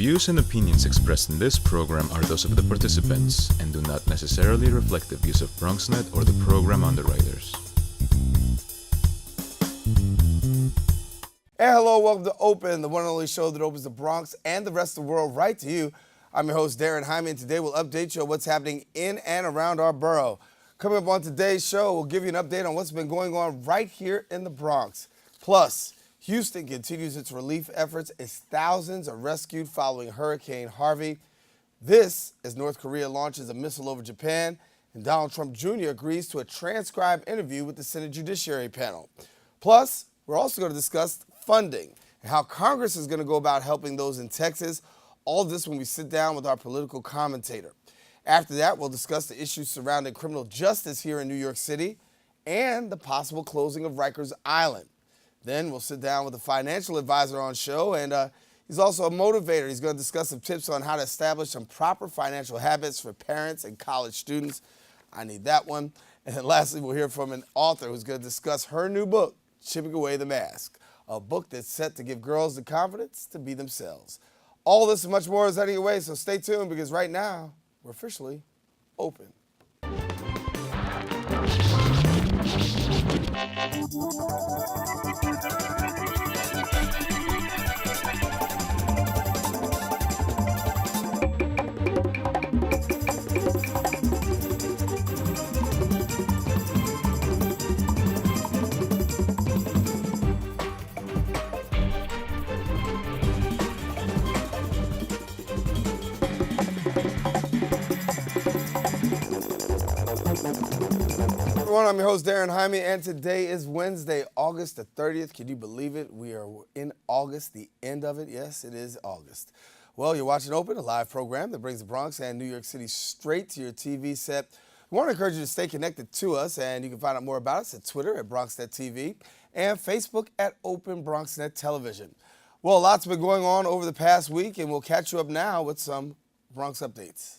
views and opinions expressed in this program are those of the participants and do not necessarily reflect the views of BronxNet or the program underwriters. Hey, hello, welcome to Open, the one and only show that opens the Bronx and the rest of the world right to you. I'm your host, Darren Hyman, and today we'll update you on what's happening in and around our borough. Coming up on today's show, we'll give you an update on what's been going on right here in the Bronx. Plus, Houston continues its relief efforts as thousands are rescued following Hurricane Harvey. This as North Korea launches a missile over Japan, and Donald Trump Jr. agrees to a transcribed interview with the Senate Judiciary panel. Plus, we're also going to discuss funding and how Congress is going to go about helping those in Texas. All this when we sit down with our political commentator. After that, we'll discuss the issues surrounding criminal justice here in New York City and the possible closing of Rikers Island. Then we'll sit down with a financial advisor on show, and he's also a motivator. He's going to discuss some tips on how to establish some proper financial habits for parents and college students. I need that one. And then lastly, we'll hear from an author who's going to discuss her new book, Chipping Away the Mask, a book that's set to give girls the confidence to be themselves. All this and much more is heading your way, so stay tuned because right now, we're officially open. Everyone, I'm your host, Darren Hyman, and today is Wednesday, August the 30th. Can you believe it? We are in August, the end of it. Yes, it is August. Well, you're watching Open, a live program that brings the Bronx and New York City straight to your TV set. We want to encourage you to stay connected to us, and you can find out more about us at Twitter at BronxNet TV and Facebook at Open BronxNet Television. Well, lots been going on over the past week, and we'll catch you up now with some Bronx updates.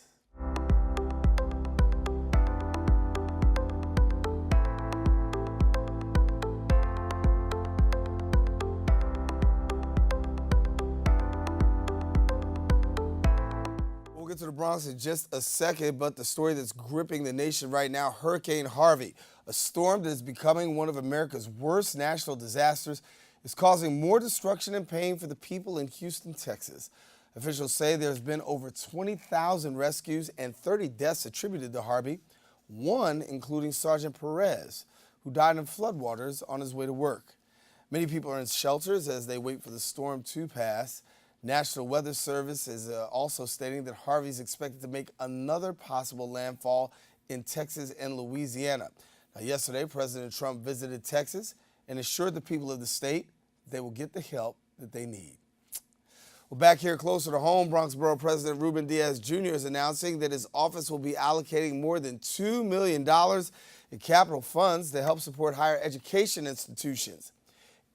We'll get to the Bronx in just a second, but the story that's gripping the nation right now, Hurricane Harvey, a storm that is becoming one of America's worst national disasters, is causing more destruction and pain for the people in Houston, Texas. Officials say there's been over 20,000 rescues and 30 deaths attributed to Harvey, one including Sergeant Perez, who died in floodwaters on his way to work. Many people are in shelters as they wait for the storm to pass. National Weather Service is also stating that Harvey is expected to make another possible landfall in Texas and Louisiana. Now, yesterday, President Trump visited Texas and assured the people of the state they will get the help that they need. Well, back here closer to home, Bronx Borough President Ruben Diaz Jr. is announcing that his office will be allocating more than $2 million in capital funds to help support higher education institutions.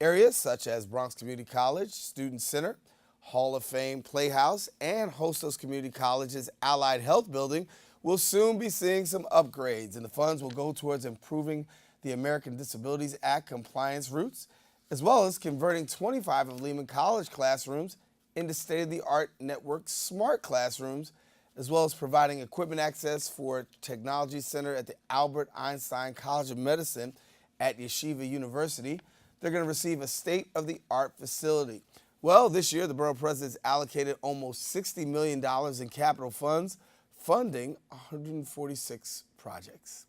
Areas such as Bronx Community College, Student Center, Hall of Fame Playhouse, and Hostos Community College's Allied Health Building will soon be seeing some upgrades, and the funds will go towards improving the American Disabilities Act compliance routes, as well as converting 25 of Lehman College classrooms into state-of-the-art network smart classrooms, as well as providing equipment access for Technology Center at the Albert Einstein College of Medicine at Yeshiva University. They're going to receive a state-of-the-art facility. Well, this year, the borough president's allocated almost $60 million in capital funds, funding 146 projects.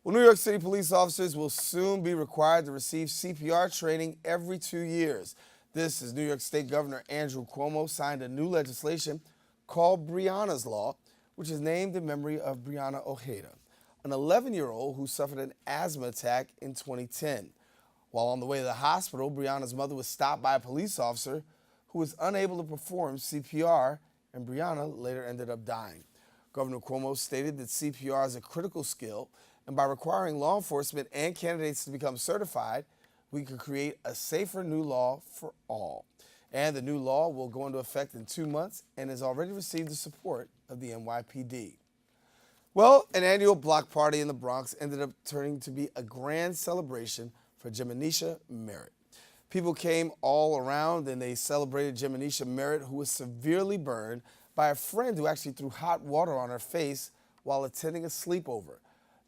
Well, New York City police officers will soon be required to receive CPR training every 2 years. This is New York State Governor Andrew Cuomo signed a new legislation called Breonna's Law, which is named in memory of Breonna Ojeda, an 11-year-old who suffered an asthma attack in 2010. While on the way to the hospital, Breonna's mother was stopped by a police officer who was unable to perform CPR, and Breonna later ended up dying. Governor Cuomo stated that CPR is a critical skill, and by requiring law enforcement and candidates to become certified, we could create a safer new law for all. And the new law will go into effect in 2 months and has already received the support of the NYPD. Well, an annual block party in the Bronx ended up turning to be a grand celebration for Jemanisha Merritt. People came all around and they celebrated Jiminisha Merritt, who was severely burned by a friend who actually threw hot water on her face while attending a sleepover.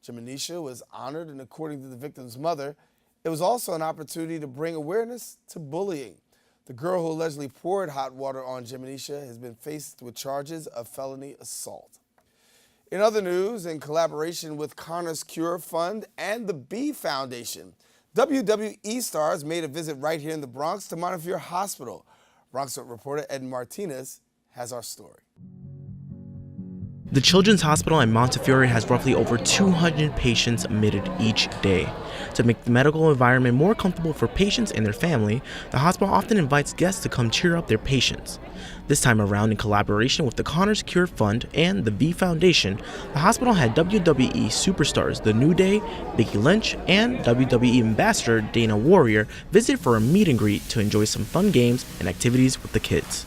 Jiminisha was honored, and according to the victim's mother, it was also an opportunity to bring awareness to bullying. The girl who allegedly poured hot water on Jiminisha has been faced with charges of felony assault. In other news, in collaboration with Connor's Cure Fund and the B Foundation, WWE stars made a visit right here in the Bronx to Montefiore Hospital. Bronx reporter Ed Martinez has our story. The Children's Hospital in Montefiore has roughly over 200 patients admitted each day. To make the medical environment more comfortable for patients and their family, the hospital often invites guests to come cheer up their patients. This time around, in collaboration with the Connor's Cure Fund and the V Foundation, the hospital had WWE superstars The New Day, Becky Lynch, and WWE Ambassador Dana Warrior visit for a meet and greet to enjoy some fun games and activities with the kids.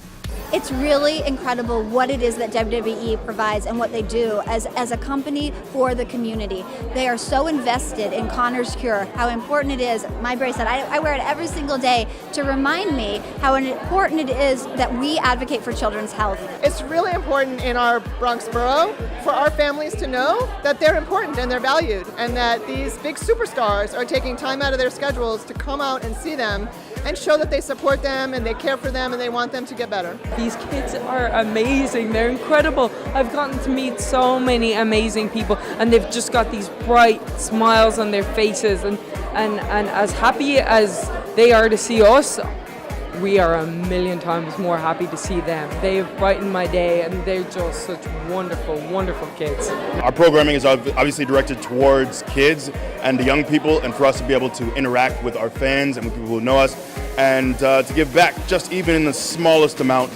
It's really incredible what it is that WWE provides and what they do as a company for the community. They are so invested in Connor's Cure, how important it is. My bracelet, I wear it every single day to remind me how important it is that we advocate for children's health. It's really important in our Bronx borough for our families to know that they're important and they're valued, and that these big superstars are taking time out of their schedules to come out and see them and show that they support them and they care for them and they want them to get better. These kids are amazing. They're incredible. I've gotten to meet so many amazing people, and they've just got these bright smiles on their faces, and as happy as they are to see us, we are a million times more happy to see them. They have brightened my day, and they're just such wonderful, wonderful kids. Our programming is obviously directed towards kids and the young people, and for us to be able to interact with our fans and with people who know us, and to give back just even in the smallest amount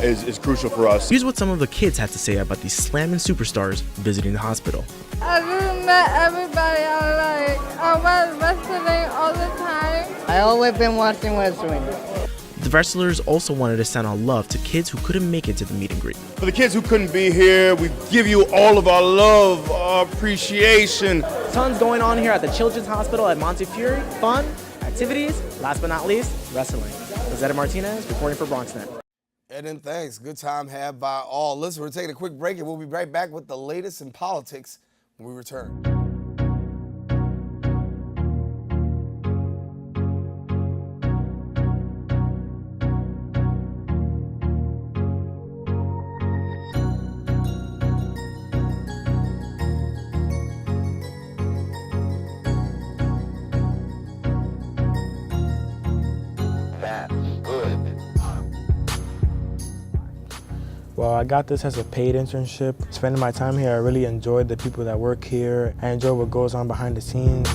is crucial for us. Here's what some of the kids had to say about these slamming superstars visiting the hospital. I just met everybody I watch wrestling all the time. I always been watching wrestling. The wrestlers also wanted to send out love to kids who couldn't make it to the meet and greet. For the kids who couldn't be here, we give you all of our love, our appreciation. Tons going on here at the Children's Hospital at Montefiore. Fun, activities, last but not least, wrestling. Rosetta Martinez reporting for BronxNet. Ed, and thanks. Good time had by all. Listen, we're taking a quick break, and we'll be right back with the latest in politics when we return. Well, I got this as a paid internship. Spending my time here, I really enjoyed the people that work here. I enjoy what goes on behind the scenes.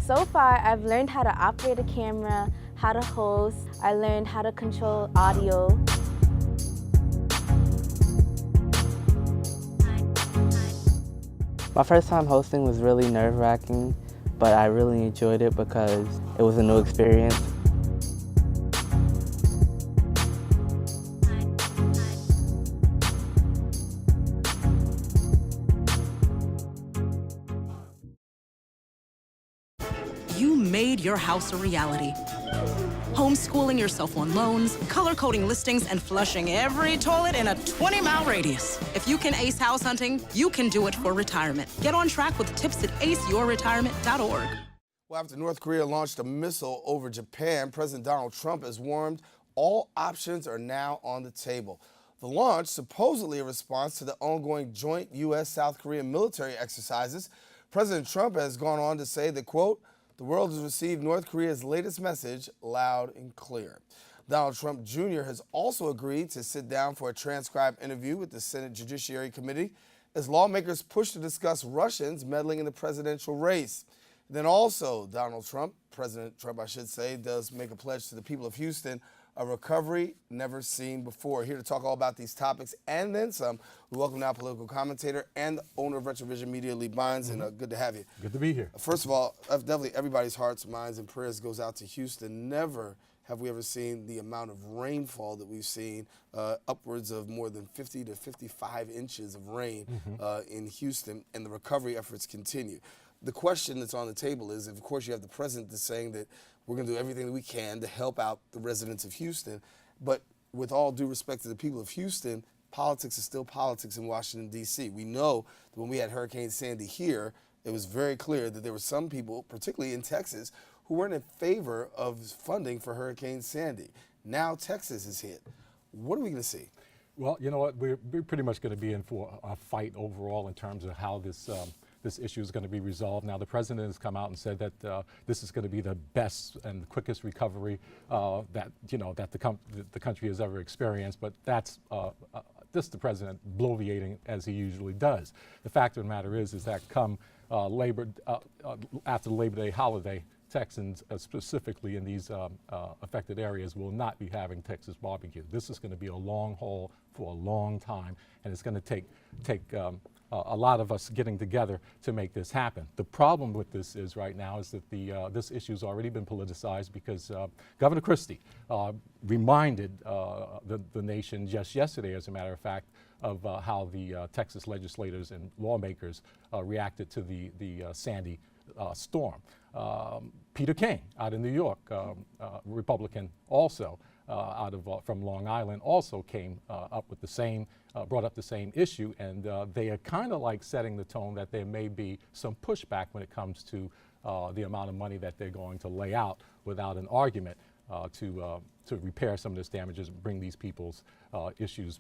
So far, I've learned how to operate a camera, how to host. I learned how to control audio. My first time hosting was really nerve-wracking, but I really enjoyed it because it was a new experience. You made your house a reality. Homeschooling yourself on loans, color-coding listings, and flushing every toilet in a 20-mile radius. If you can ace house hunting, you can do it for retirement. Get on track with tips at aceyourretirement.org. Well, after North Korea launched a missile over Japan, President Donald Trump has warned all options are now on the table. The launch, supposedly a response to the ongoing joint U.S.-South Korean military exercises. President Trump has gone on to say that, quote, the world has received North Korea's latest message loud and clear. Donald Trump Jr. has also agreed to sit down for a transcribed interview with the Senate Judiciary Committee as lawmakers push to discuss Russians meddling in the presidential race. Then also, President Trump, I should say, does make a pledge to the people of Houston, a recovery never seen before. Here to talk all about these topics and then some, we welcome now political commentator and owner of Retrovision Media, Lee Bynes, and good to have you. Good to be here. First of all, definitely everybody's hearts, minds, and prayers goes out to Houston. Never have we ever seen the amount of rainfall that we've seen, upwards of more than 50 to 55 inches of rain in Houston, and the recovery efforts continue. The question that's on the table is, of course, you have the president that's saying that we're going to do everything that we can to help out the residents of Houston, but with all due respect to the people of Houston, politics is still politics in Washington, D.C. We know that when we had Hurricane Sandy here, it was very clear that there were some people, particularly in Texas, who weren't in favor of funding for Hurricane Sandy. Now Texas is hit. What are we going to see? Well, you know what, we're pretty much going to be in for a fight overall in terms of how this issue is going to be resolved. Now, the president has come out and said that this is going to be the best and quickest recovery that the country has ever experienced. But that's just the president bloviating as he usually does. The fact of the matter is that come after the Labor Day holiday, Texans, specifically in these affected areas, will not be having Texas barbecue. This is going to be a long haul for a long time, and it's going to take a lot of us getting together to make this happen. The problem with this is right now is that this issue has already been politicized because Governor Christie reminded the nation just yesterday, as a matter of fact, of how the Texas legislators and lawmakers reacted to the Sandy storm. Peter King out in New York, Republican also, from Long Island, also came up with the same, brought up the same issue, and they are kind of like setting the tone that there may be some pushback when it comes to the amount of money that they're going to lay out without an argument to repair some of this damages and bring these people's issues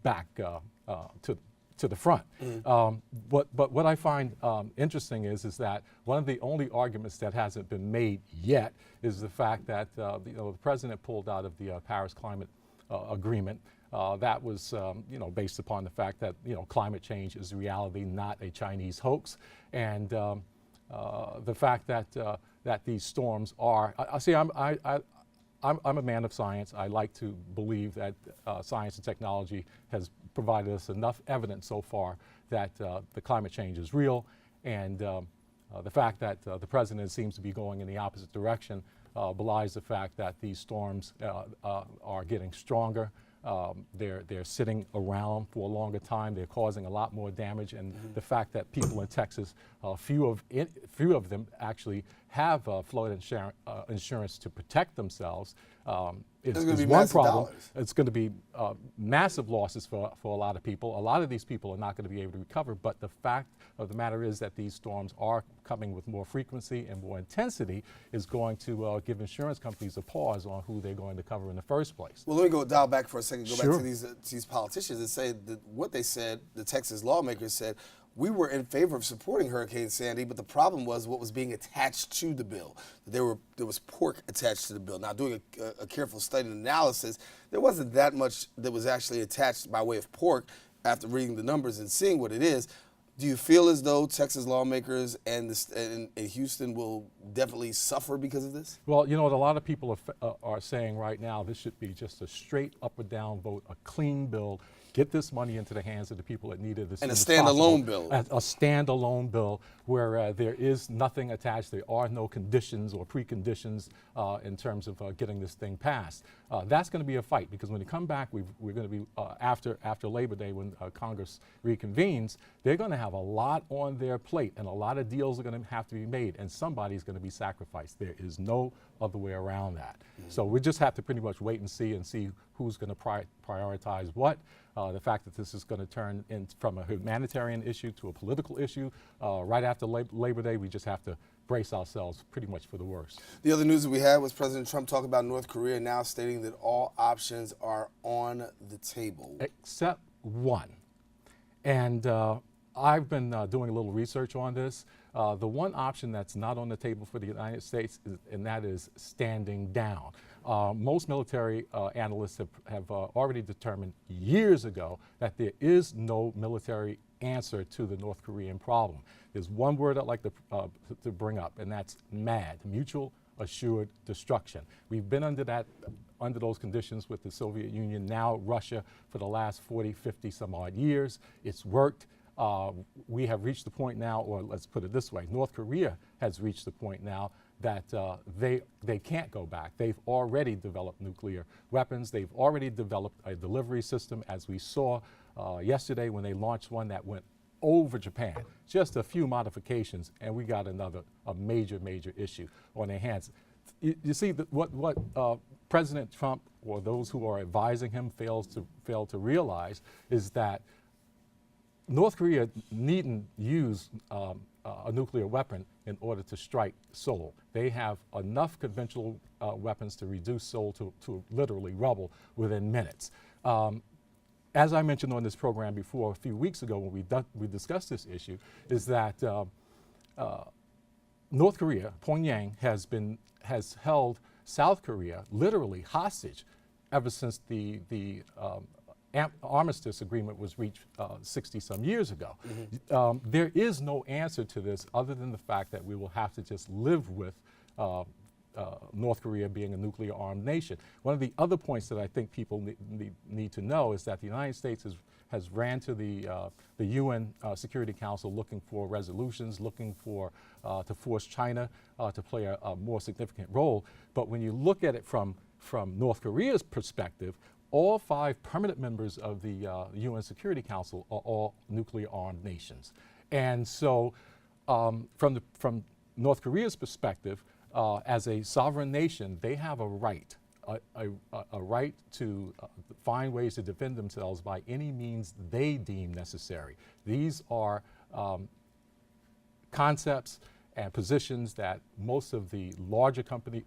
back to the front. But what I find interesting is that one of the only arguments that hasn't been made yet is the fact that the president pulled out of the Paris Climate Agreement. That was based upon the fact that climate change is a reality, not a Chinese hoax, and the fact that these storms are. I'm a man of science. I like to believe that science and technology has provided us enough evidence so far that the climate change is real, and the fact that the president seems to be going in the opposite direction belies the fact that these storms are getting stronger. They're sitting around for a longer time. They're causing a lot more damage, and the fact that people in Texas, few of them actually have flood insurance to protect themselves is one problem. It's going to be massive losses for a lot of people. A lot of these people are not going to be able to recover, but the fact of the matter is that these storms are coming with more frequency and more intensity is going to give insurance companies a pause on who they're going to cover in the first place. Well, let me dial back for a second, go back to these politicians and say that what they said, the Texas lawmakers said, we were in favor of supporting Hurricane Sandy, but the problem was what was being attached to the bill. There was pork attached to the bill. Now, doing a careful study and analysis, there wasn't that much that was actually attached by way of pork after reading the numbers and seeing what it is. Do you feel as though Texas lawmakers and Houston will definitely suffer because of this? Well, you know what a lot of people are saying right now, this should be just a straight up or down vote, a clean bill. Get this money into the hands of the people that need it. And a standalone bill. A standalone bill where there is nothing attached. There are no conditions or preconditions in terms of getting this thing passed. That's going to be a fight because when they come back, we're going to be after Labor Day when Congress reconvenes. They're going to have a lot on their plate, and a lot of deals are going to have to be made, and somebody's going to be sacrificed. There is no other way around that. So we just have to pretty much wait and see who's going to prioritize what. The fact that this is going to turn from a humanitarian issue to a political issue right after Labor Day, we just have to brace ourselves pretty much for the worst. The other news that we had was President Trump talking about North Korea now stating that all options are on the table. Except one. And I've been doing a little research on this. The one option that's not on the table for the United States, and that is standing down. Most military analysts have already determined years ago that there is no military answer to the North Korean problem. There's one word I'd like to bring up, and that's MAD, mutual assured destruction. We've been under those conditions with the Soviet Union, now Russia, for the last 40, 50 some odd years. It's worked. We have reached the point now, or let's put it this way, North Korea has reached the point now that they can't go back. They've already developed nuclear weapons. They've already developed a delivery system, as we saw yesterday when they launched one that went over Japan. Just a few modifications, and we got a major issue on their hands. You see, what President Trump or those who are advising him fail to realize is that North Korea needn't use a nuclear weapon in order to strike Seoul. They have enough conventional weapons to reduce Seoul to literally rubble within minutes. As I mentioned on this program before a few weeks ago when we discussed this issue, is that North Korea, Pyongyang, has held South Korea literally hostage ever since the armistice agreement was reached 60-some years ago. Mm-hmm. There is no answer to this other than the fact that we will have to just live with North Korea being a nuclear-armed nation. One of the other points that I think people need to know is that the United States has ran to the UN Security Council looking for resolutions, looking for to force China to play a more significant role. But when you look at it from North Korea's perspective, all 5 permanent members of the UN Security Council are all nuclear-armed nations. And so from North Korea's perspective, as a sovereign nation, they have a right to find ways to defend themselves by any means they deem necessary. These are concepts and positions that most of the larger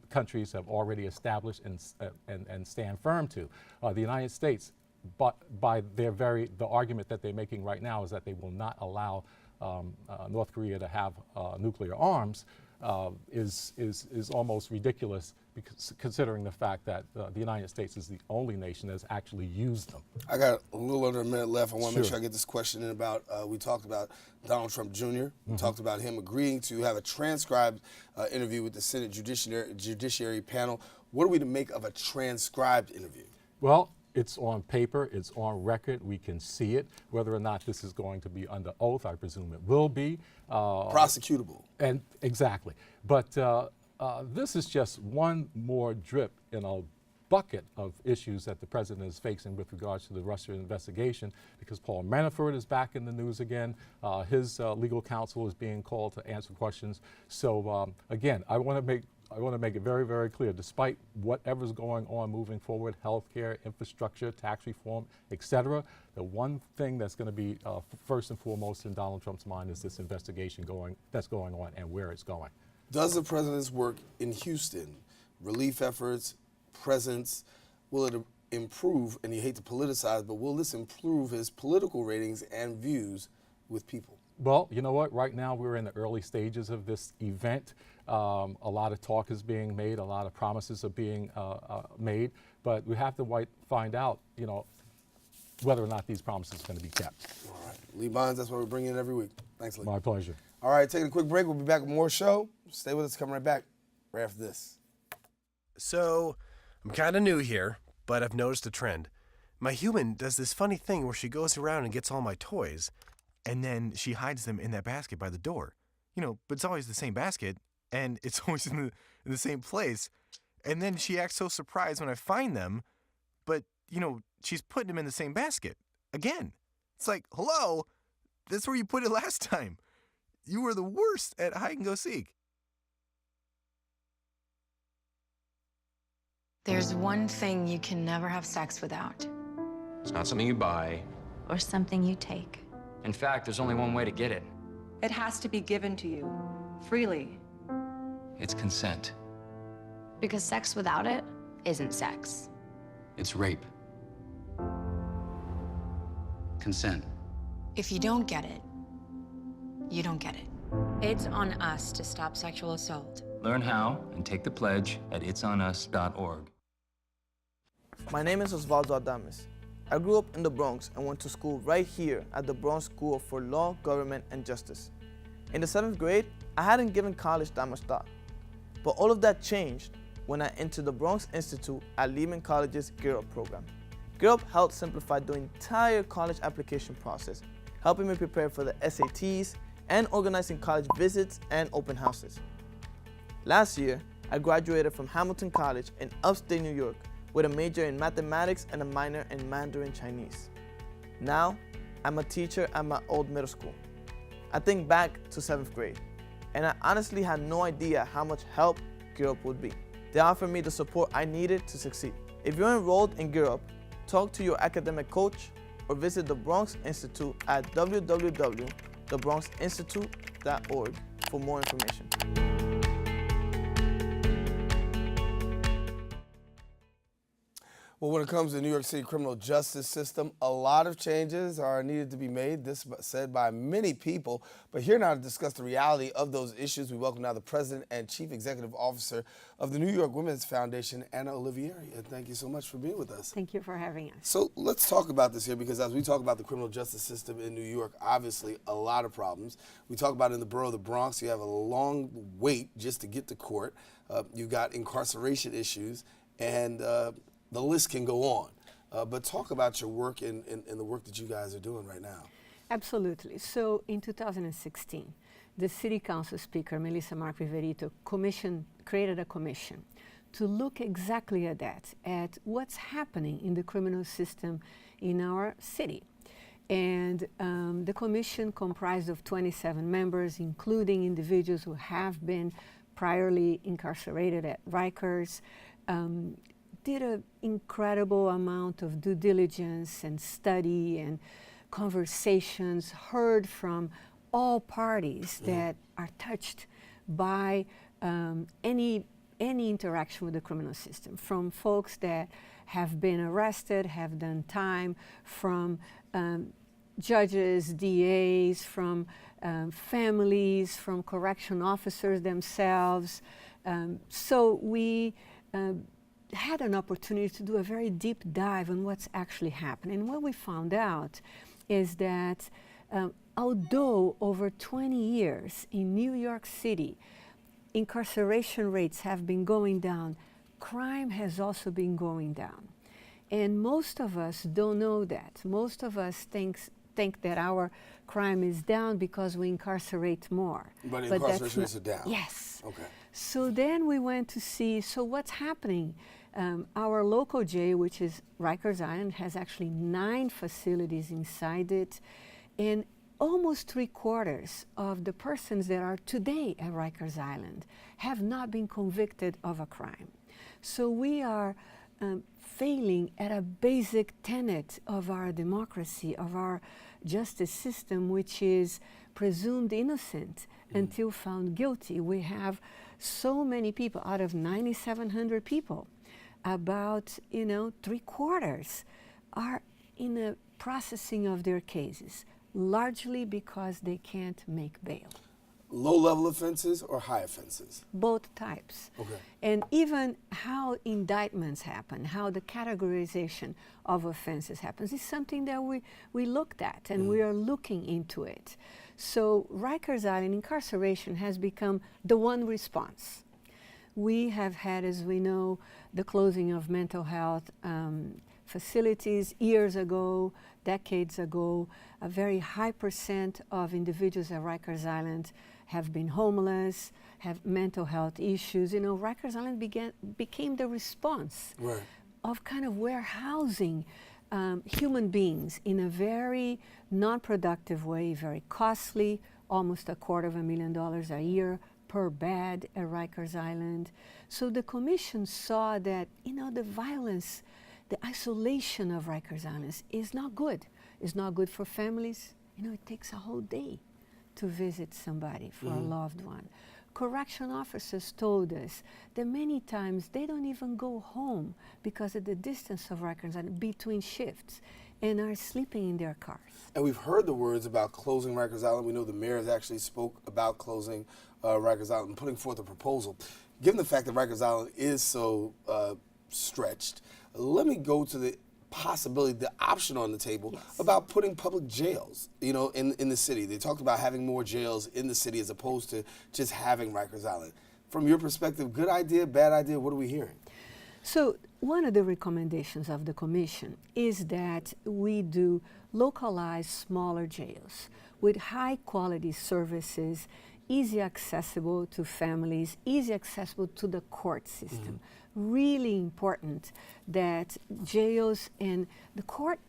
countries have already established and stand firm to. The United States, but by the argument that they're making right now is that they will not allow North Korea to have nuclear arms, is almost ridiculous, because considering the fact that the United States is the only nation that's actually used them. I got a little under a minute left. I want to make Sure. sure I get this question in about, we talked about Donald Trump Jr. We talked about him agreeing to have a transcribed interview with the Senate Judiciary panel. What are we to make of a transcribed interview? Well, it's on paper, it's on record, we can see it. Whether or not this is going to be under oath, I presume it will be. Prosecutable. And exactly. But this is just one more drip in a bucket of issues that the president is facing with regards to the Russia investigation, because Paul Manafort is back in the news again. His legal counsel is being called to answer questions. So again, I want to make it very, very clear, despite whatever's going on moving forward, healthcare, infrastructure, tax reform, etc., the one thing that's going to be first and foremost in Donald Trump's mind is this investigation that's going on and where it's going. Does the president's work in Houston, relief efforts, presence, will it improve, and you hate to politicize, but will this improve his political ratings and views with people? Well, you know what? Right now we're in the early stages of this event. A lot of talk is being made, a lot of promises are being made, but we have to find out, you know, whether or not these promises are going to be kept. All right. Lee Bonds, that's why we're bringing in every week. Thanks, Lee. My pleasure. All right, taking a quick break. We'll be back with more show. Stay with us. Coming right back right after this. So, I'm kind of new here, but I've noticed a trend. My human does this funny thing where she goes around and gets all my toys, and then she hides them in that basket by the door. You know, but it's always the same basket, and it's always in the same place. And then she acts so surprised when I find them, but, you know, she's putting them in the same basket again. It's like, hello, that's where you put it last time. You were the worst at hide and go seek. There's one thing you can never have sex without. It's not something you buy. Or something you take. In fact, there's only one way to get it. It has to be given to you, freely. It's consent. Because sex without it isn't sex. It's rape. Consent. If you don't get it, you don't get it. It's on us to stop sexual assault. Learn how and take the pledge at itsonus.org. My name is Osvaldo Adames. I grew up in the Bronx and went to school right here at the Bronx School for Law, Government, and Justice. In the 7th grade, I hadn't given college that much thought. But all of that changed when I entered the Bronx Institute at Lehman College's Gear Up program. Gear Up helped simplify the entire college application process, helping me prepare for the SATs and organizing college visits and open houses. Last year, I graduated from Hamilton College in upstate New York with a major in mathematics and a minor in Mandarin Chinese. Now, I'm a teacher at my old middle school. I think back to 7th grade, and I honestly had no idea how much help Gear Up would be. They offered me the support I needed to succeed. If you're enrolled in Gear Up, talk to your academic coach or visit the Bronx Institute at www.thebronxinstitute.org for more information. Well, when it comes to the New York City criminal justice system, a lot of changes are needed to be made. This is said by many people. But here now to discuss the reality of those issues, we welcome now the President and Chief Executive Officer of the New York Women's Foundation, Anna Olivieri. And thank you so much for being with us. Thank you for having us. So let's talk about this here, because as we talk about the criminal justice system in New York, obviously a lot of problems. We talk about in the borough of the Bronx, you have a long wait just to get to court. You've got incarceration issues, and the list can go on. But talk about your work and the work that you guys are doing right now. Absolutely. So in 2016, the City Council Speaker, Melissa Mark-Viverito, created a commission to look exactly at that, at what's happening in the criminal system in our city. And the commission comprised of 27 members, including individuals who have been priorly incarcerated at Rikers, did an incredible amount of due diligence and study and conversations, heard from all parties that are touched by any interaction with the criminal system, from folks that have been arrested, have done time, from judges, DAs, from families, from correction officers themselves. So we had an opportunity to do a very deep dive on what's actually happening. And what we found out is that although over 20 years in New York City, incarceration rates have been going down, crime has also been going down. And most of us don't know that. Most of us think that our crime is down because we incarcerate more. But incarceration rates are down? Yes. Okay. So then we went to see, so what's happening? Our local jail, which is Rikers Island, has actually 9 facilities inside it, and almost 3/4 of the persons that are today at Rikers Island have not been convicted of a crime. So we are failing at a basic tenet of our democracy, of our justice system, which is presumed innocent until found guilty. We have so many people, out of 9,700 people, about 3/4 are in the processing of their cases, largely because they can't make bail. Low-level offenses or high offenses? Both types. Okay. And even how indictments happen, how the categorization of offenses happens, is something that we looked at, and we are looking into it. So Rikers Island incarceration has become the one response. We have had, as we know, the closing of mental health facilities years ago, decades ago. A very high percent of individuals at Rikers Island have been homeless, have mental health issues. Rikers Island became the response of kind of warehousing human beings in a very non-productive way, very costly, almost $250,000 a year per bed at Rikers Island. So the commission saw that, the violence, the isolation of Rikers Island is not good. It's not good for families. It takes a whole day to visit somebody for a loved one. Correction officers told us that many times they don't even go home because of the distance of Rikers Island between shifts, and are sleeping in their cars. And we've heard the words about closing Rikers Island. We know the mayor has actually spoke about closing Rikers Island and putting forth a proposal. Given the fact that Rikers Island is so stretched, let me go to the possibility, the option on the table about putting public jails, in the city. They talked about having more jails in the city as opposed to just having Rikers Island. From your perspective, good idea, bad idea, what are we hearing? So one of the recommendations of the commission is that we do localized smaller jails with high quality services easy accessible to families, easy accessible to the court system. Really important that jails and the court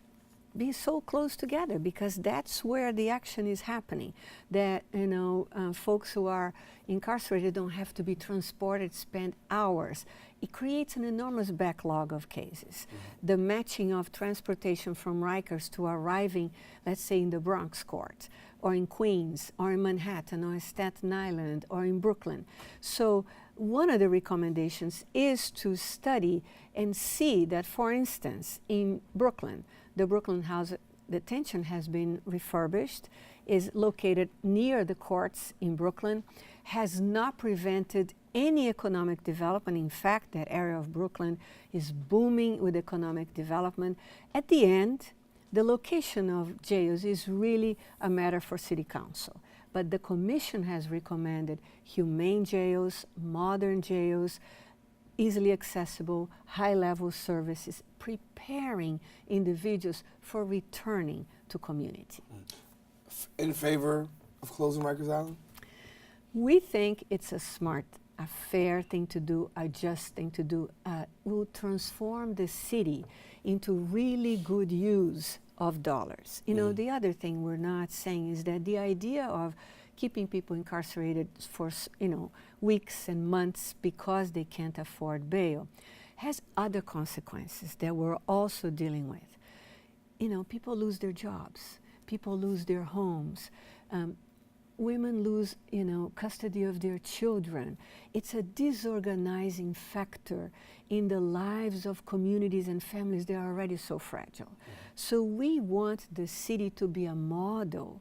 be so close together, because that's where the action is happening. That, you know, folks who are incarcerated don't have to be transported, spend hours. It creates an enormous backlog of cases. The matching of transportation from Rikers to arriving, let's say, in the Bronx court, or in Queens, or in Manhattan, or in Staten Island, or in Brooklyn. So one of the recommendations is to study and see that, for instance, in Brooklyn, the Brooklyn House Detention has been refurbished, is located near the courts in Brooklyn, has not prevented any economic development. In fact, that area of Brooklyn is booming with economic development. At the end, the location of jails is really a matter for City Council. But the Commission has recommended humane jails, modern jails, easily accessible, high-level services, preparing individuals for returning to community. In favor of closing Rikers Island? We think it's a smart, a fair thing to do, a just thing to do. Will transform the city into really good use of dollars. You know, the other thing we're not saying is that the idea of keeping people incarcerated for, you know, weeks and months because they can't afford bail has other consequences that we're also dealing with. You know, people lose their jobs, people lose their homes, women lose, you know, custody of their children. It's a disorganizing factor in the lives of communities and families that are already so fragile. So we want the city to be a model,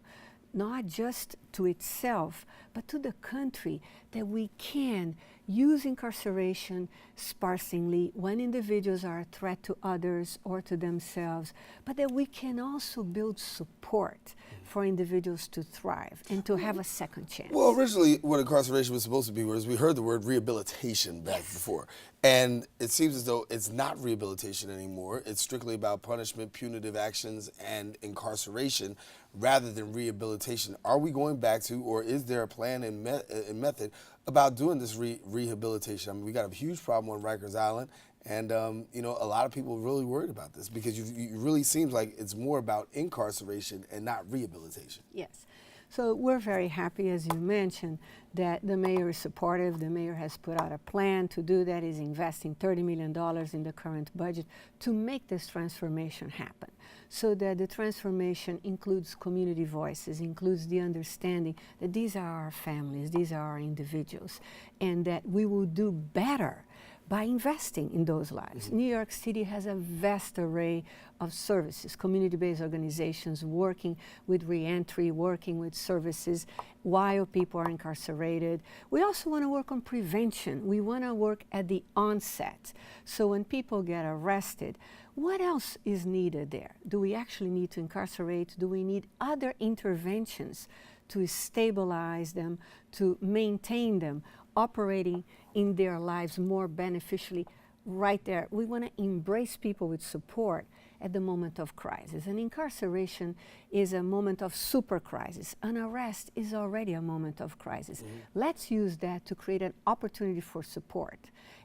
not just to itself, but to the country, that we can use incarceration sparsely when individuals are a threat to others or to themselves, but that we can also build support for individuals to thrive and to have a second chance. Well, originally what incarceration was supposed to be was, we heard the word rehabilitation back before, and it seems as though it's not rehabilitation anymore. It's strictly about punishment, punitive actions, and incarceration rather than rehabilitation. Are we going back to, or is there a plan and method about doing this rehabilitation? I mean, we got a huge problem on Rikers Island, and you know, a lot of people are really worried about this, because it really seems like it's more about incarceration and not rehabilitation. Yes. So we're very happy, as you mentioned, that the mayor is supportive. The mayor has put out a plan to do that. He's investing $30 million in the current budget to make this transformation happen, so that the transformation includes community voices, includes the understanding that these are our families, these are our individuals, and that we will do better by investing in those lives. New York City has a vast array of services, community-based organizations working with reentry, working with services while people are incarcerated. We also want to work on prevention. We want to work at the onset. So when people get arrested, what else is needed there? Do we actually need to incarcerate? Do we need other interventions to stabilize them, to maintain them, operating in their lives more beneficially right there? We want to embrace people with support at the moment of crisis. And incarceration is a moment of super crisis. An arrest is already a moment of crisis. Let's use that to create an opportunity for support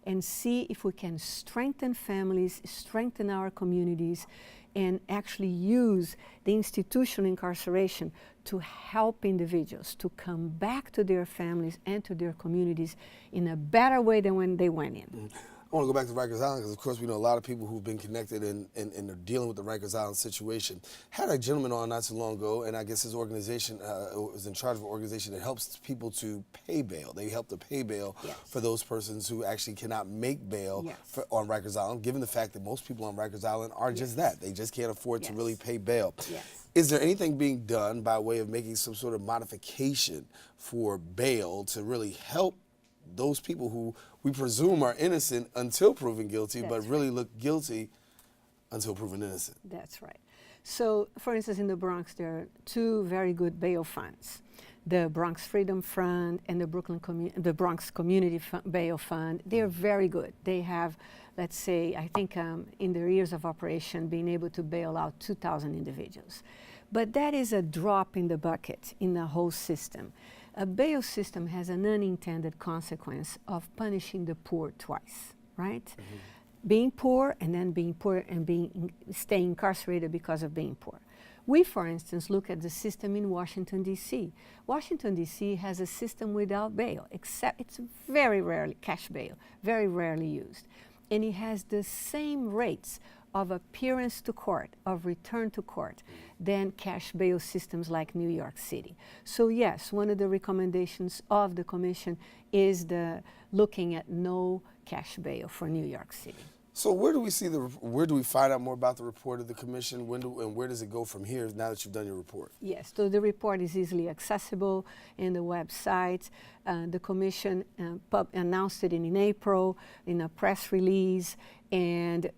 and see if we can strengthen families, strengthen our communities, and actually use the institutional incarceration to help individuals to come back to their families and to their communities in a better way than when they went in. I want to go back to Rikers Island, because of course we know a lot of people who've been connected and are dealing with the Rikers Island situation. Had a gentleman on not too long ago, and I guess his organization was in charge of an organization that helps people to pay bail. They help to pay bail for those persons who actually cannot make bail on Rikers Island, given the fact that most people on Rikers Island are just that. They just can't afford to really pay bail. Is there anything being done by way of making some sort of modification for bail to really help those people who we presume are innocent until proven guilty, but really look guilty until proven innocent? That's right. So, for instance, in the Bronx, there are two very good bail funds: the Bronx Freedom Fund and the Bronx Community Bail Fund. They're very good. They have, let's say, I think in their years of operation, been able to bail out 2,000 individuals. But that is a drop in the bucket in the whole system. A bail system has an unintended consequence of punishing the poor twice, right? Being poor and then being poor and staying incarcerated because of being poor. We, for instance, look at the system in Washington, D.C. Washington, D.C. has a system without bail, except it's very rarely cash bail, very rarely used. And it has the same rates of appearance to court, of return to court, than cash bail systems like New York City. So yes, one of the recommendations of the Commission is looking at no cash bail for New York City. So where do we find out more about the report of the Commission? And where does it go from here now that you've done your report? Yes, so the report is easily accessible in the website. The Commission announced it in April in a press release, and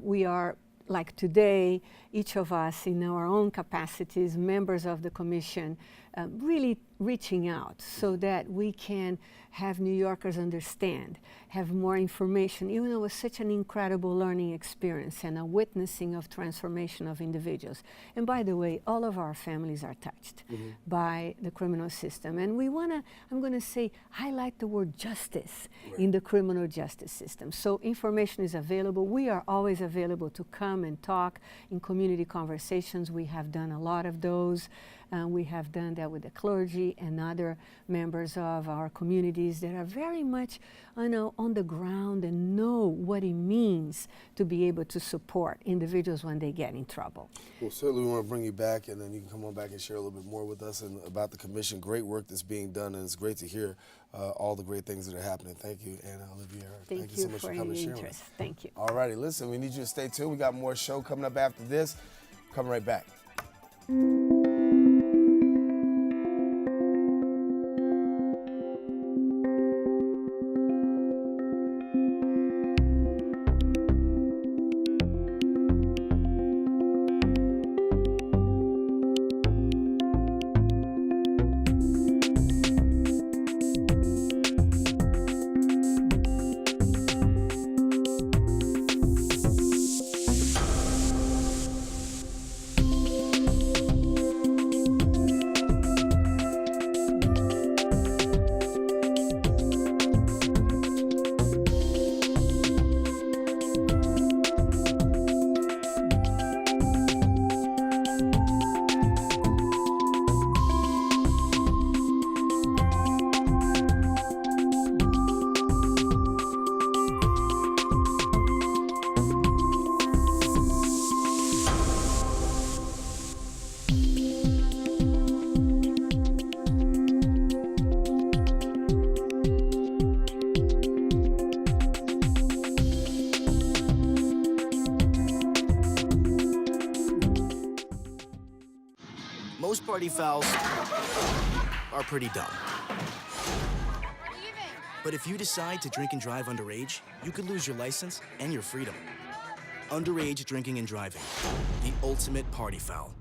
we are, like today, each of us in our own capacities, members of the Commission, really reaching out so that we can have New Yorkers understand, have more information. Even though it was such an incredible learning experience and a witnessing of transformation of individuals. And by the way, all of our families are touched by the criminal system. And we want to, I'm going to say, highlight the word justice in the criminal justice system. So information is available. We are always available to come and talk in community conversations. We have done a lot of those. We have done that with the clergy and other members of our communities that are very much on the ground and know what it means to be able to support individuals when they get in trouble. Well, certainly we want to bring you back, and then you can come on back and share a little bit more with us and about the Commission. Great work that's being done, and it's great to hear all the great things that are happening. Thank you, Anna Olivier. Thank you so much for coming and sharing with us. Thank you. All righty, listen, we need you to stay tuned. We got more show coming up after this. Coming right back. Most party fouls are pretty dumb. But if you decide to drink and drive underage, you could lose your license and your freedom. Underage drinking and driving, the ultimate party foul.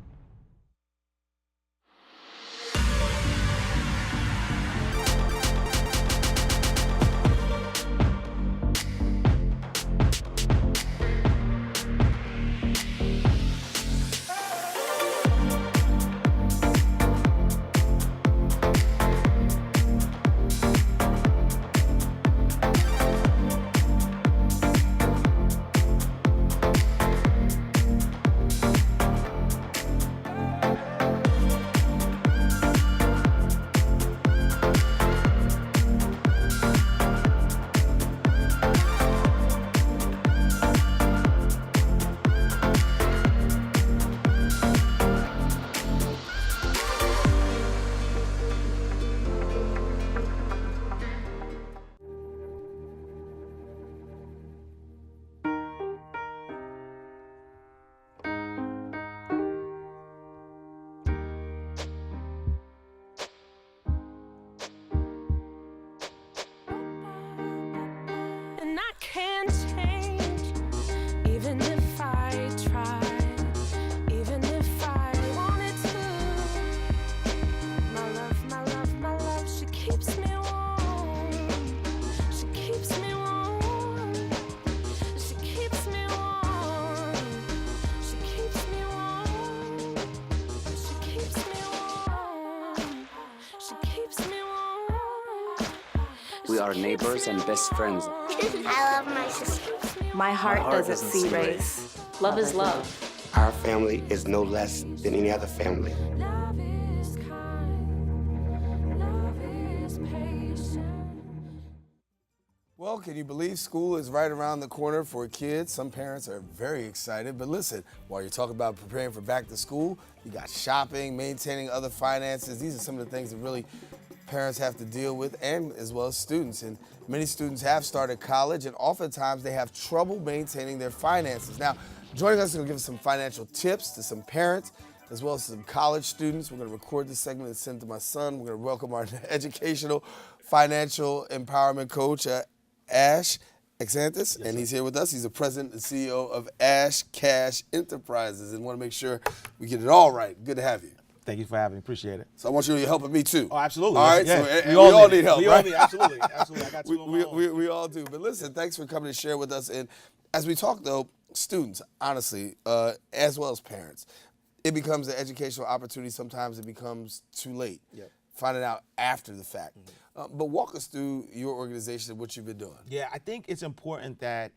We are neighbors and best friends. I love my sister. My heart doesn't see race. Love is love. Our family is no less than any other family. Well, can you believe school is right around the corner for kids? Some parents are very excited, but listen, while you're talking about preparing for back to school, you got shopping, maintaining other finances. These are some of the things that really parents have to deal with, and as well as students. And many students have started college, and oftentimes they have trouble maintaining their finances. Now, joining us to give us some financial tips to some parents, as well as some college students. We're going to record this segment and send it to my son. We're going to welcome our educational financial empowerment coach, Ash Exantis, and he's here with us. He's the president and CEO of Ash Cash Enterprises, and want to make sure we get it all right. Good to have you. Thank you for having me. Appreciate it. So I want you to be helping me too. Oh, absolutely. All right. Yeah. So we all need help. We right? all need, absolutely. Absolutely. I got two we all do. But listen, thanks for coming to share with us. And as we talk, though, students, honestly, as well as parents, it becomes an educational opportunity. Sometimes it becomes too late. Yep. Finding out after the fact. But walk us through your organization and what you've been doing. Yeah, I think it's important that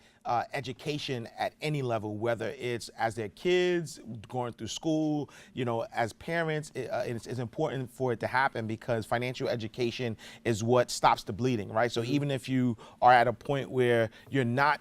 education at any level, whether it's as their kids going through school, you know, as parents, it's important for it to happen, because financial education is what stops the bleeding, right? So even if you are at a point where you're not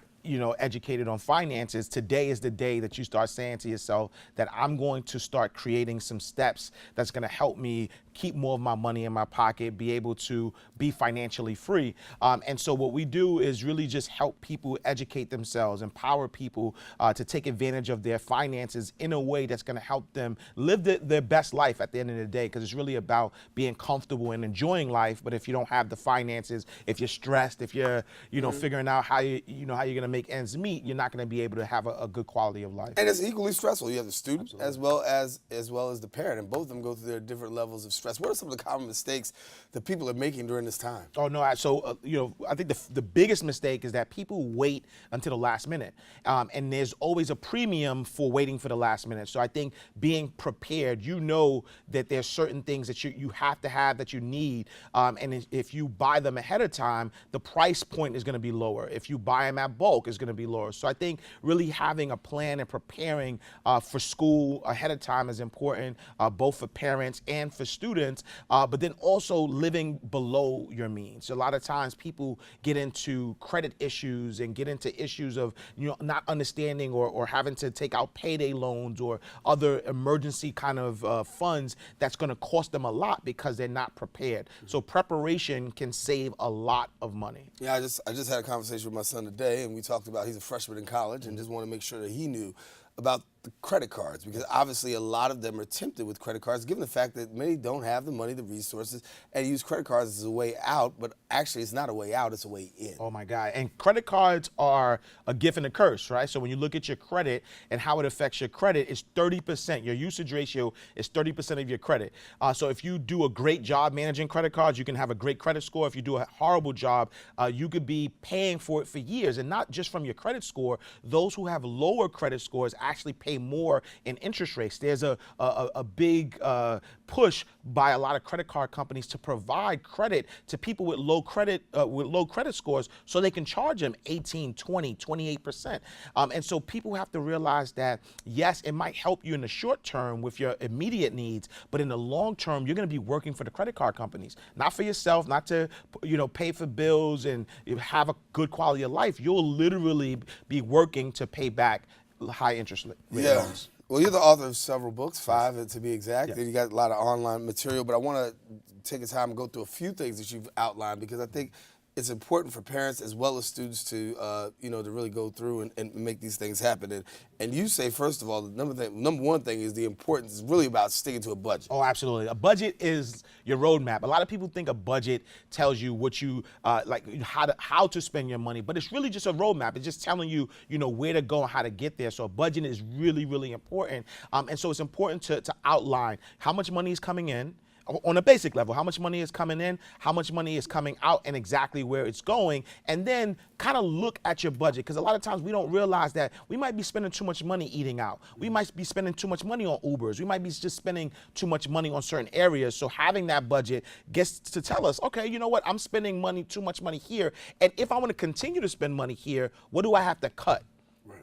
educated on finances, today is the day that you start saying to yourself that I'm going to start creating some steps that's going to help me keep more of my money in my pocket, be able to be financially free. And so what we do is really just help people educate themselves, empower people to take advantage of their finances in a way that's going to help them live their best life at the end of the day, because it's really about being comfortable and enjoying life. But if you don't have the finances, if you're stressed, if you're figuring out how you're going to make ends meet, you're not going to be able to have a good quality of life. And it's equally stressful. You have the student as well as the parent, and both of them go through their different levels of stress. What are some of the common mistakes that people are making during this time? Oh no, I think the biggest mistake is that people wait until the last minute, and there's always a premium for waiting for the last minute. So I think being prepared, that there's certain things that you have to have, that you need, and if you buy them ahead of time, the price point is going to be lower. If you buy them at bulk, it's going to be lower. So I think really having a plan and preparing for school ahead of time is important, both for parents and for students, but then also living below your means. A lot of times people get into credit issues and get into issues of not understanding or having to take out payday loans or other emergency kind of funds that's going to cost them a lot because they're not prepared. So preparation can save a lot of money. Yeah, I just had a conversation with my son today, and we talked about he's a freshman in college and just want to make sure that he knew about the credit cards, because obviously a lot of them are tempted with credit cards, given the fact that many don't have the money, the resources, and use credit cards as a way out, but actually it's not a way out, it's a way in. Oh my God, and credit cards are a gift and a curse, right? So when you look at your credit and how it affects your credit, it's 30%. Your usage ratio is 30% of your credit. So if you do a great job managing credit cards, you can have a great credit score. If you do a horrible job, you could be paying for it for years, and not just from your credit score. Those who have lower credit scores actually pay more in interest rates. There's a big push by a lot of credit card companies to provide credit to people with low credit scores, so they can charge them 18, 20, 28%. And so people have to realize that, yes, it might help you in the short term with your immediate needs, but in the long term, you're going to be working for the credit card companies, not for yourself, not to pay for bills and have a good quality of life. You'll literally be working to pay back high interest rate loans. Well, you're the author of several books, 5 to be exact. Yes. And you got a lot of online material, but I want to take a time and go through a few things that you've outlined, because I think it's important for parents as well as students to, to really go through and make these things happen. And you say, first of all, the number one thing is the importance is really about sticking to a budget. Oh, absolutely. A budget is your roadmap. A lot of people think a budget tells you what you how to spend your money, but it's really just a roadmap. It's just telling you, where to go and how to get there. So a budget is really, really important. And so it's important to outline how much money is coming in. on a basic level, how much money is coming in, how much money is coming out, and exactly where it's going, and then kind of look at your budget, because a lot of times we don't realize that we might be spending too much money eating out. We might be spending too much money on Ubers. We might be just spending too much money on certain areas. So having that budget gets to tell us, okay, you know what, I'm spending too much money here, and if I want to continue to spend money here, what do I have to cut?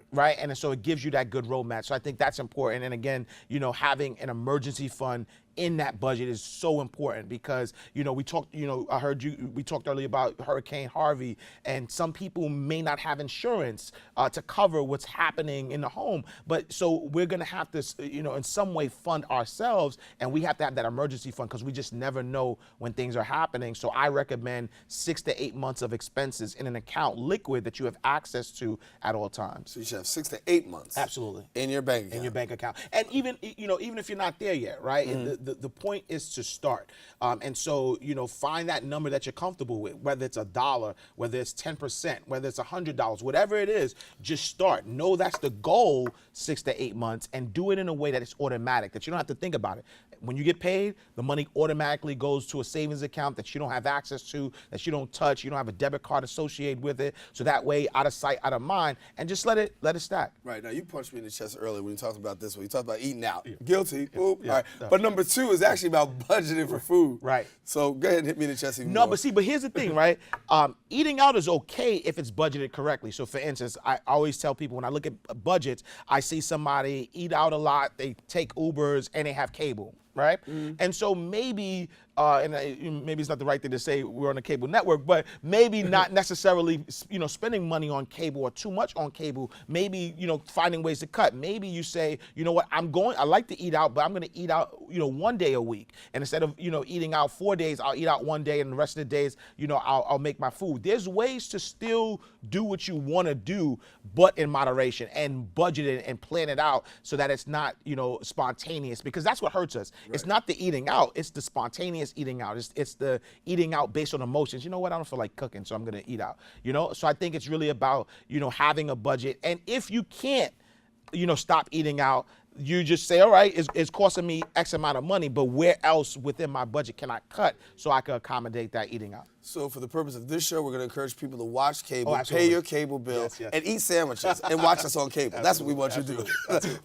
Right, and so it gives you that good roadmap. So I think that's important. And again, you know, having an emergency fund in that budget is so important, because, you know, we talked earlier about Hurricane Harvey, and some people may not have insurance to cover what's happening in the home. But so we're going to have to, you know, in some way fund ourselves, and we have to have that emergency fund, because we just never know when things are happening. So I recommend 6 to 8 months of expenses in an account, liquid, that you have access to at all times. So you should have 6 to 8 months. Absolutely. In your bank account. In your bank account. And even, you know, even if you're not there yet, right? The point is to start. And so, you know, find that number that you're comfortable with, whether it's $1, whether it's 10%, whether it's $100, whatever it is, just start. Know that's the goal, 6 to 8 months, and do it in a way that it's automatic, that you don't have to think about it. When you get paid, the money automatically goes to a savings account that you don't have access to, that you don't touch, you don't have a debit card associated with it. So that way, out of sight, out of mind, and just let it stack. Right. Now, you punched me in the chest earlier when you talked about this, when you talked about eating out. Guilty. All right. But number 2 is actually about budgeting for food. Right. So go ahead and hit me in the chest even more. No, but here's the thing, right? Eating out is okay if it's budgeted correctly. So for instance, I always tell people when I look at budgets, I see somebody eat out a lot, they take Ubers, and they have cable. Right? And so maybe, maybe it's not the right thing to say we're on a cable network, but maybe not necessarily, you know, spending money on cable or too much on cable. Maybe, you know, finding ways to cut. Maybe you say, you know what, I like to eat out, but I'm going to eat out, you know, 1 day a week. And instead of, you know, eating out 4 days, I'll eat out 1 day, and the rest of the days, you know, I'll make my food. There's ways to still do what you want to do, but in moderation, and budget it and plan it out so that it's not, you know, spontaneous, because that's what hurts us. Right. It's not the eating out, it's the spontaneous eating out. It's the eating out based on emotions. You know what, I don't feel like cooking, so I'm gonna eat out. You know, so I think it's really about, you know, having a budget. And if you can't, you know, stop eating out, you just say, all right, it's costing me X amount of money, but where else within my budget can I cut so I can accommodate that eating out? So for the purpose of this show, we're going to encourage people to watch cable, absolutely. pay your cable bill, Yes, yes. and eat sandwiches, and watch us on cable. That's what we want you to do.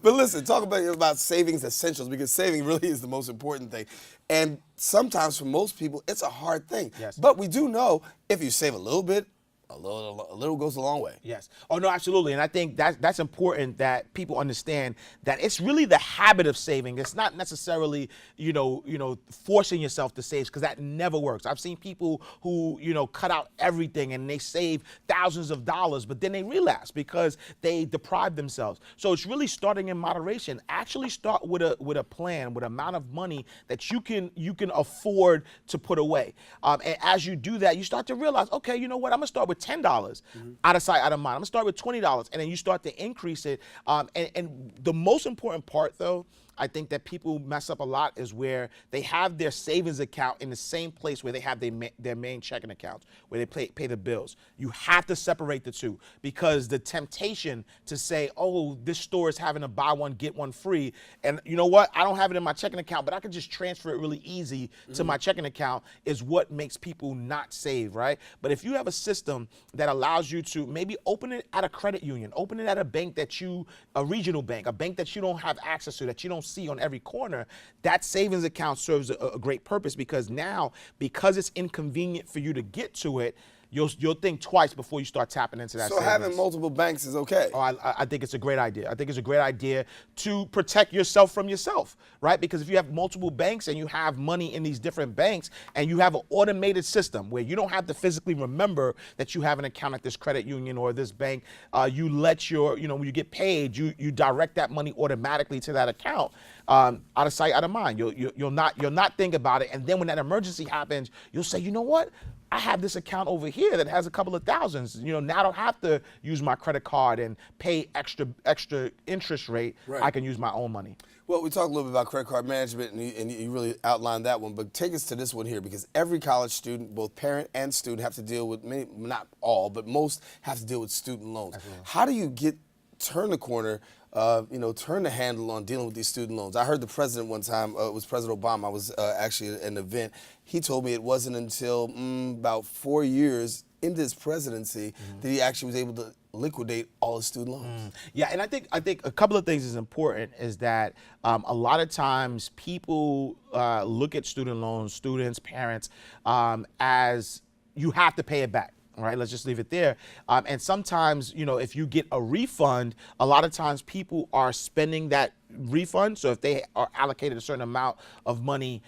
But listen, talk about savings essentials, because saving really is the most important thing. And sometimes for most people, it's a hard thing. Yes. But we do know if you save a little bit, a little goes a long way. Yes. Oh, no, absolutely. And I think that's important, that people understand that it's really the habit of saving. It's not necessarily, you know, forcing yourself to save, because that never works. I've seen people who, you know, cut out everything and they save thousands of dollars, but then they relapse because they deprive themselves. So it's really starting in moderation. Actually start with a plan, with an amount of money that you can afford to put away. And as you do that, you start to realize, okay, you know what, I'm gonna start with $10 out of sight, out of mind. I'm gonna start with $20, and then you start to increase it. And the most important part, though, I think that people mess up a lot, is where they have their savings account in the same place where they have their main checking accounts, where they pay the bills. You have to separate the two, because the temptation to say, oh, this store is having a buy one, get one free, and you know what, I don't have it in my checking account, but I can just transfer it really easy to my checking account, is what makes people not save, right? But if you have a system that allows you to maybe open it at a credit union, open it at a bank a regional bank, a bank that you don't have access to, that you don't see on every corner, that savings account serves a great purpose, because it's inconvenient for you to get to it, you'll think twice before you start tapping into that. So having multiple banks is okay? Oh, I think it's a great idea. I think it's a great idea to protect yourself from yourself, right? Because if you have multiple banks and you have money in these different banks, and you have an automated system where you don't have to physically remember that you have an account at this credit union or this bank, you let when you get paid, you direct that money automatically to that account. Out of sight, out of mind. You'll not think about it, and then when that emergency happens, you'll say, you know what? I have this account over here that has a couple of thousands. You know, now I don't have to use my credit card and pay extra interest rate. Right. I can use my own money. Well, we talked a little bit about credit card management, and you really outlined that one, but take us to this one here, because every college student, both parent and student, have to deal with, not all, but most have to deal with student loans. Absolutely. How do you turn the corner turn the handle on dealing with these student loans. I heard the president one time, it was President Obama, I was actually at an event. He told me it wasn't until about 4 years into his presidency that he actually was able to liquidate all his student loans. Yeah, and I think a couple of things is important is that a lot of times people look at student loans, students, parents, as you have to pay it back. All right, let's just leave it there. And sometimes, if you get a refund, a lot of times people are spending that refund. So if they are allocated a certain amount of money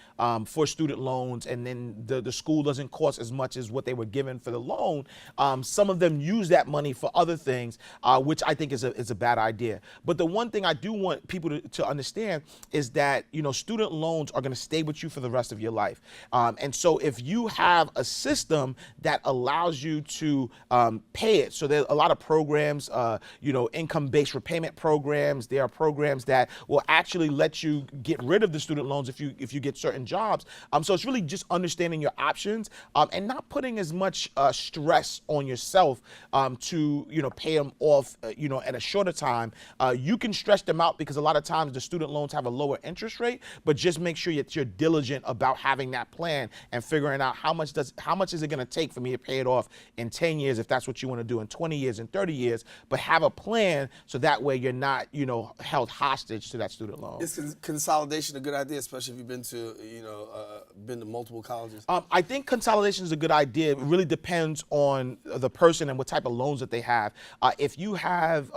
for student loans, and then the school doesn't cost as much as what they were given for the loan, some of them use that money for other things, which I think is a bad idea. But the one thing I do want people to understand is that student loans are going to stay with you for the rest of your life. And so if you have a system that allows you to pay it, so there's a lot of programs, income-based repayment programs. There are programs that will actually let you get rid of the student loans if you get certain jobs. So it's really just understanding your options and not putting as much stress on yourself to pay them off at a shorter time. You can stretch them out because a lot of times the student loans have a lower interest rate, but just make sure that you're diligent about having that plan and figuring out how much is it going to take for me to pay it off in 10 years if that's what you want to do, in 20 years, in 30 years, but have a plan so that way you're not held hostage to that student loan. Is consolidation a good idea, especially if you've been to multiple colleges? I think consolidation is a good idea. It really depends on the person and what type of loans that they have. If you have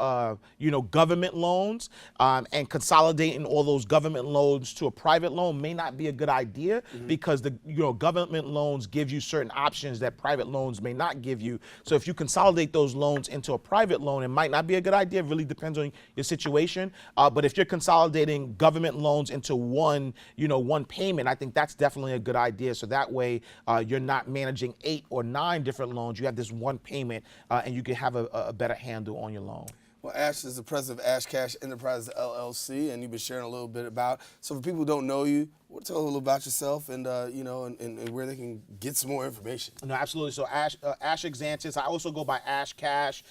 government loans and consolidating all those government loans to a private loan may not be a good idea because the government loans give you certain options that private loans may not give you. So if you consolidate those loans into a private loan, it might not be a good idea. It really depends on your situation. But if you're consolidating government loans into one payment, I think that's definitely a good idea. So that way you're not managing 8 or 9 different loans. You have this one payment and you can have a better handle on your loan. Well, Ash is the president of Ash Cash Enterprises LLC, and you've been sharing a little bit about. So for people who don't know you, tell a little about yourself and and where they can get some more information. No, absolutely. So Ash Exantis. I also go by Ash Cash.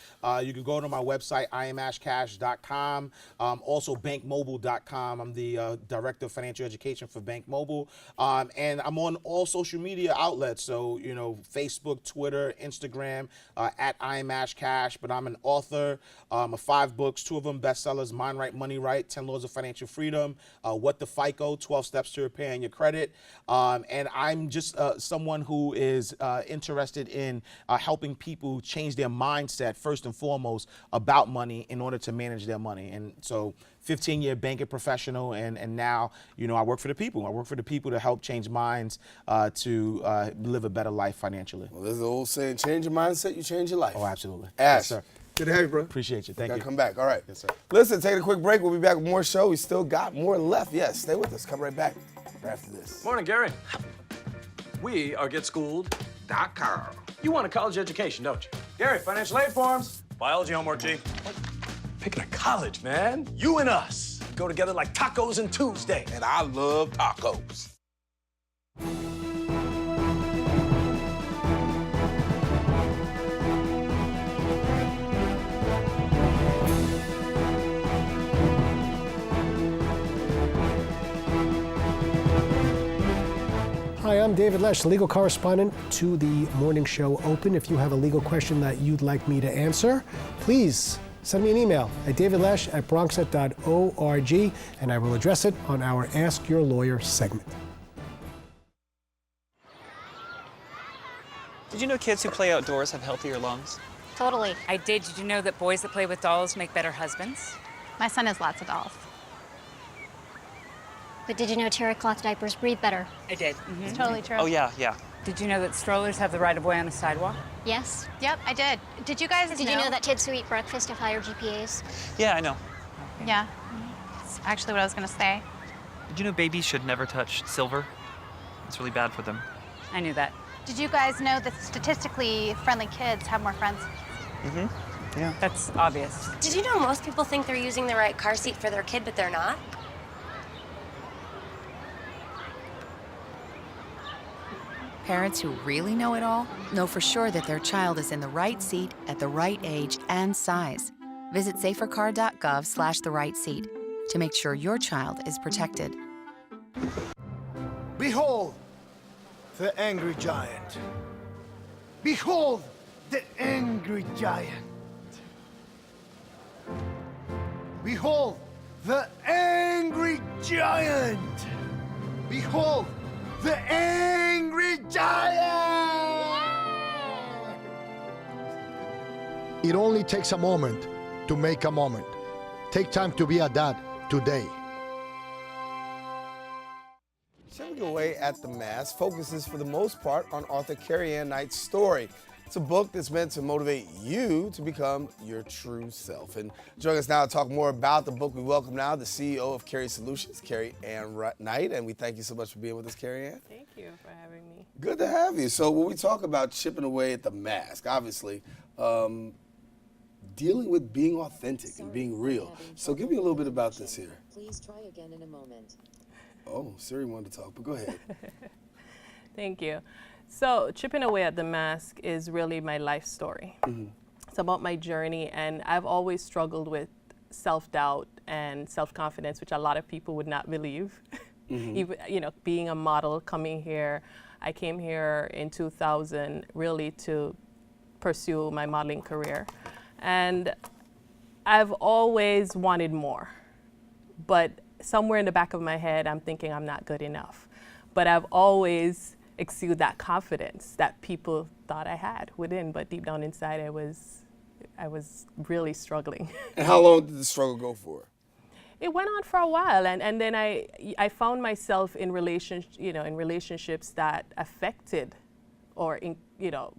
You can go to my website, iamashcash.com. Also bankmobile.com. I'm the director of financial education for Bank Mobile, and I'm on all social media outlets. So Facebook, Twitter, Instagram at iamashcash. But I'm an author of 5 books, 2 of them bestsellers: Mind Right, Money Right, 10 Laws of Financial Freedom, What the FICO, 12 Steps to Repaying Your Credit. And I'm just someone who is interested in helping people change their mindset, first and foremost, about money in order to manage their money. And so 15-year banking professional, and now, I work for the people. I work for the people to help change minds to live a better life financially. Well, there's the old saying, change your mindset, you change your life. Oh, absolutely. Ash. Yes, sir. Good to have you, bro. Appreciate you. Thank you. Come back. All right. Yes, sir. Listen, take a quick break. We'll be back with more show. We still got more left. Yes, stay with us. Come right back after this. Morning, Gary. We are GetSchooled.com. You want a college education, don't you? Gary, financial aid forms. Biology homework, G. What? Picking a college, man. You and us go together like tacos and Tuesday. And I love tacos. Hi, I'm David Lesh, legal correspondent to the Morning Show Open. If you have a legal question that you'd like me to answer, please send me an email at davidlesh@bronxnet.org, and I will address it on our Ask Your Lawyer segment. Did you know kids who play outdoors have healthier lungs? Totally. I did. Did you know that boys that play with dolls make better husbands? My son has lots of dolls. But did you know terry cloth diapers breathe better? I did. It's totally true. Oh, yeah. Did you know that strollers have the right of way on a sidewalk? Yes. Yep, I did. Did you guys Did you know that kids who eat breakfast have higher GPAs? Yeah, I know. Yeah. That's actually what I was going to say. Did you know babies should never touch silver? It's really bad for them. I knew that. Did you guys know that statistically friendly kids have more friends? Mm-hmm. Yeah. That's obvious. Did you know most people think they're using the right car seat for their kid, but they're not? Parents who really know it all know for sure that their child is in the right seat at the right age and size. Visit safercar.gov/the-right-seat to make sure your child is protected. Behold, the angry giant. Behold, the angry giant. Behold, the angry giant. Behold, the angry giant. It only takes a moment to make a moment. Take time to be a dad today. Chipping Away at the Mask focuses for the most part on author Carrie Ann Knight's story. It's a book that's meant to motivate you to become your true self. And joining us now to talk more about the book, we welcome now the CEO of Carrie Solutions, Carrie Ann Knight. And we thank you so much for being with us, Carrie Ann. Thank you for having me. Good to have you. So when we talk about chipping away at the mask, obviously, dealing with being authentic and being real. So give me a little bit about this here. Please try again in a moment. Oh, Siri wanted to talk, but go ahead. Thank you. So chipping away at the mask is really my life story. It's about my journey, and I've always struggled with self-doubt and self-confidence, which a lot of people would not believe. Even, being a model, coming here, I came here in 2000 really to pursue my modeling career. And I've always wanted more, but somewhere in the back of my head, I'm thinking I'm not good enough. But I've always exuded that confidence that people thought I had within, but deep down inside, I was really struggling. And how long did the struggle go for? It went on for a while, and then I found myself in relationships that affected, or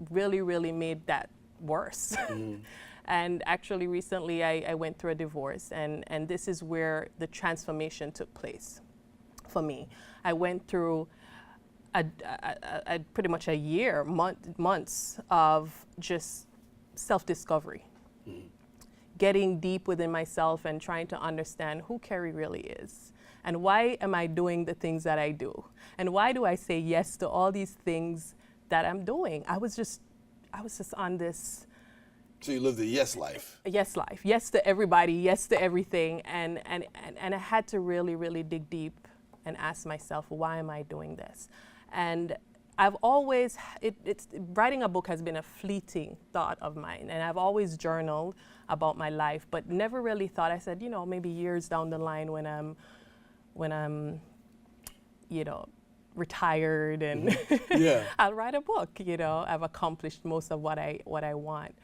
really made that worse. And actually, recently, I went through a divorce, and this is where the transformation took place for me. I went through pretty much a year, months of just self-discovery, getting deep within myself and trying to understand who Carrie really is, and why am I doing the things that I do, and why do I say yes to all these things that I'm doing. I was just on this. So you lived a yes life. A yes life. Yes to everybody, yes to everything. And I had to really, really dig deep and ask myself, why am I doing this? And I've always, writing a book has been a fleeting thought of mine. And I've always journaled about my life, but never really thought, I said, maybe years down the line when I'm retired and I'll write a book, I've accomplished most of what I want.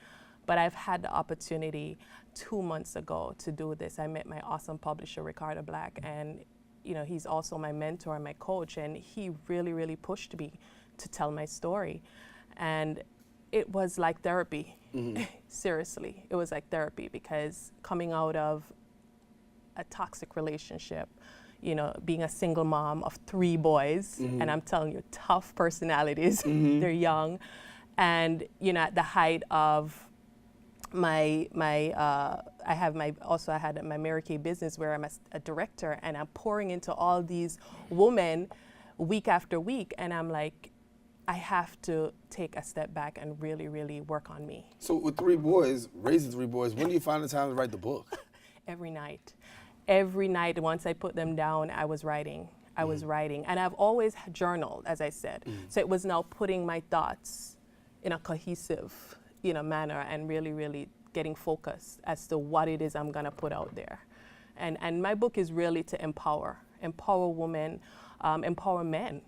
But I've had the opportunity 2 months ago to do this. I met my awesome publisher, Ricardo Black, and he's also my mentor and my coach, and he really, really pushed me to tell my story. And it was like therapy. Seriously, it was like therapy, because coming out of a toxic relationship, being a single mom of 3 boys, and I'm telling you, tough personalities, they're young, and at the height of I had my Mary Kay business where I'm a director, and I'm pouring into all these women week after week, and I'm like, I have to take a step back and really, really work on me. So with 3 boys, raising 3 boys, when do you find the time to write the book? Every night. Every night, once I put them down, I was writing. And I've always journaled, as I said. So it was now putting my thoughts in a cohesive manner and really, really getting focused as to what it is I'm gonna put out there. And my book is really to empower women, empower men,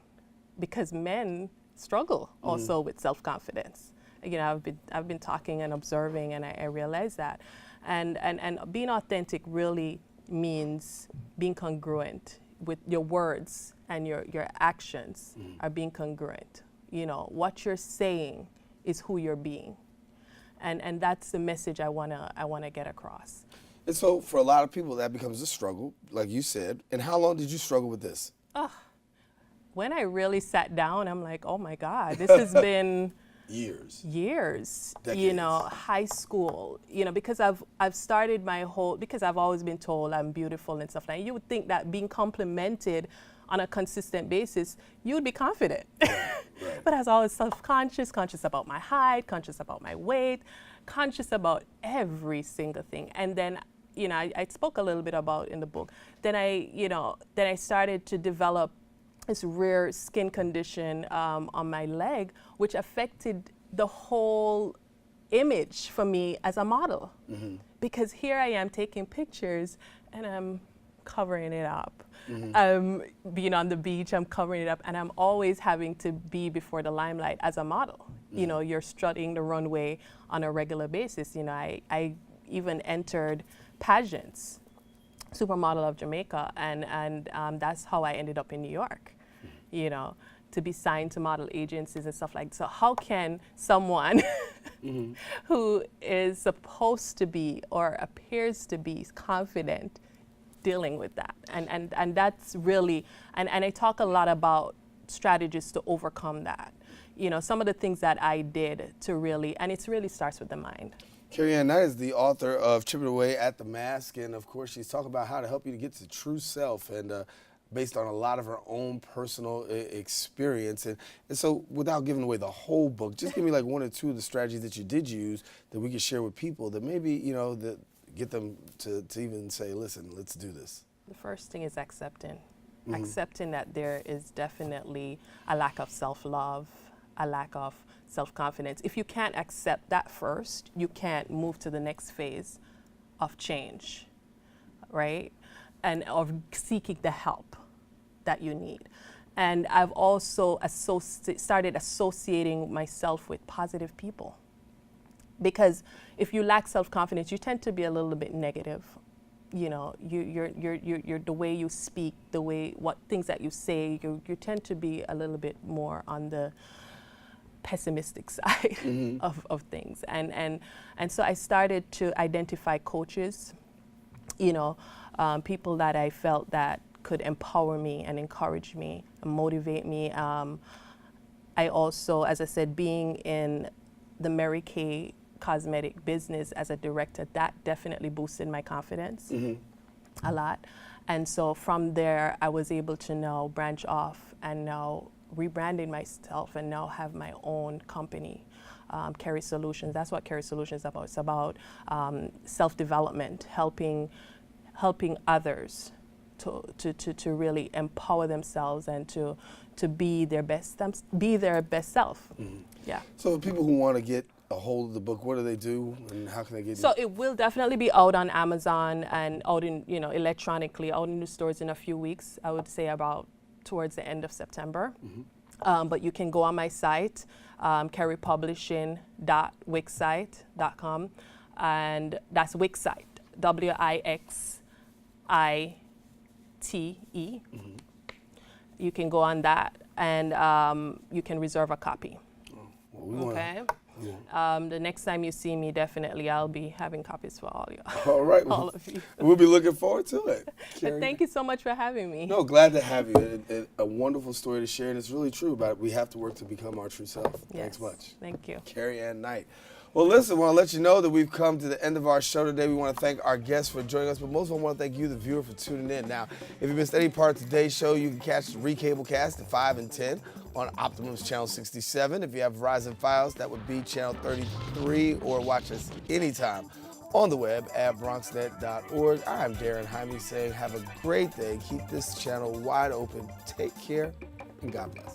because men struggle also with self-confidence. I've been talking and observing, and I realize that. And being authentic really means being congruent with your words, and your actions are being congruent. What you're saying is who you're being. And that's the message I wanna get across. And so for a lot of people, that becomes a struggle, like you said. And how long did you struggle with this? When I really sat down, I'm like, oh my God, this has been years. Decades. High school, because I've started because I've always been told I'm beautiful and stuff like that. You would think that being complimented on a consistent basis, you would be confident. Right. but I was always self-conscious, conscious about my height, conscious about my weight, conscious about every single thing. And then, you know, I spoke a little bit about in the book. Then I started to develop this rare skin condition on my leg, which affected the whole image for me as a model. Because here I am taking pictures and I'm covering it up. Being on the beach, I'm covering it up, and I'm always having to be before the limelight as a model. You know, you're strutting the runway on a regular basis. You know, I even entered pageants, Supermodel of Jamaica, and that's how I ended up in New York, you know, to be signed to model agencies and stuff like that. So how can someone who is supposed to be or appears to be confident dealing with that? And that's really, and I talk a lot about strategies to overcome that. You know, some of the things that I did to really, and it really starts with the mind. Carrie-Anne Knight is the author of Chipping Away at the Mask, and of course she's talking about how to help you to get to true self, and based on a lot of her own personal experience. And so without giving away the whole book, just give me like one or two of the strategies that you did use that we could share with people that maybe, you know, that get them to even say, listen, let's do this. The first thing is accepting. Accepting that there is definitely a lack of self-love, a lack of self-confidence. If you can't accept that first, you can't move to the next phase of change, right? And of seeking the help that you need. And I've also started associating myself with positive people. Because if you lack self-confidence, you tend to be a little bit negative. You know, you're the way you speak, the way, what things that you say, you tend to be a little bit more on the pessimistic side of things. And so I started to identify coaches, you know, people that I felt that could empower me and encourage me and motivate me. I also, as I said, being in the Mary Kay cosmetic business as a director, that definitely boosted my confidence a lot. And so from there, I was able to now branch off and now rebranding myself and now have my own company, Kerry Solutions. That's what Kerry Solutions is about. It's about self-development, helping others to really empower themselves and to be their best self. Yeah. So people who want to get a hold of the book, what do they do, and how can they get So it? it will definitely be out on Amazon and out in, you know, electronically, out in the stores in a few weeks. I would say about towards the end of September. But you can go on my site, kerrypublishing.wixsite.com, and that's Wixsite, WIXITE. You can go on that, and you can reserve a copy. Okay. The next time you see me, definitely I'll be having copies for all you. All right. All of you. We'll be looking forward to it. But thank you so much for having me. No, glad to have you. A wonderful story to share, and it's really true about it. We have to work to become our true self. Yes. Thanks much. Thank you. Carrie-Anne Knight. Well, listen, I want to let you know that we've come to the end of our show today. We want to thank our guests for joining us, but most of all, I want to thank you, the viewer, for tuning in. Now, if you missed any part of today's show, you can catch the Recablecast at 5 and 10 on Optimum's Channel 67. If you have Verizon Files, that would be Channel 33, or watch us anytime on the web at bronxnet.org. I'm Darren Jaime saying have a great day. Keep this channel wide open. Take care, and God bless.